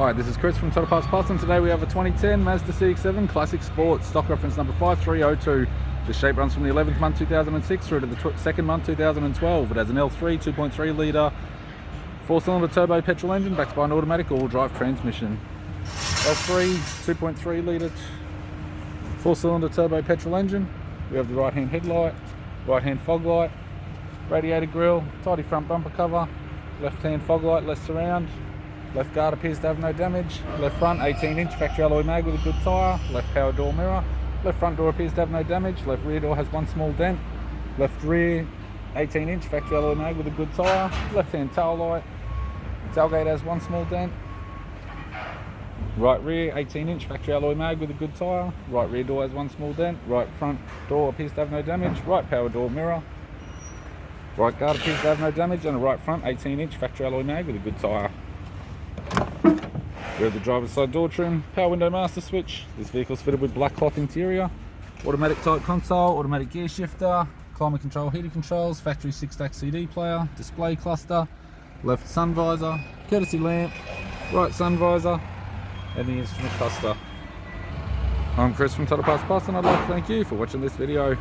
Hi, this is Chris from Total Parts Plus, and today we have a 2010 Mazda CX7 Classic Sport, stock reference number 5302. The shape runs from the 11th month 2006 through to the 2nd month 2012. It has an L3 2.3 litre 4-cylinder turbo petrol engine backed by an automatic all drive transmission. L3 2.3 litre 4-cylinder turbo petrol engine. We have the right hand headlight, right hand fog light, radiator grille, tidy front bumper cover, left hand fog light, left surround. Left guard appears to have no damage. Left front 18-inch factory alloy mag with a good tyre. Left power door mirror. Left front door appears to have no damage. Left rear door has one small dent. Left rear 18-inch factory alloy mag with a good tyre. Left hand tail light. Tailgate has one small dent. Right rear 18-inch factory alloy mag with a good tyre. Right rear door has one small dent. Right front door appears to have no damage. Right power door mirror. Right guard appears to have no damage, and a right front 18-inch factory alloy mag with a good tyre. We have the driver's side door trim, power window master switch. This vehicle is fitted with black cloth interior, automatic tilt console, automatic gear shifter, climate control, heating controls, factory 6-stack CD player, display cluster, left sun visor, courtesy lamp, right sun visor, and the instrument cluster. I'm Chris from Total Parts Plus, and I'd like to thank you for watching this video.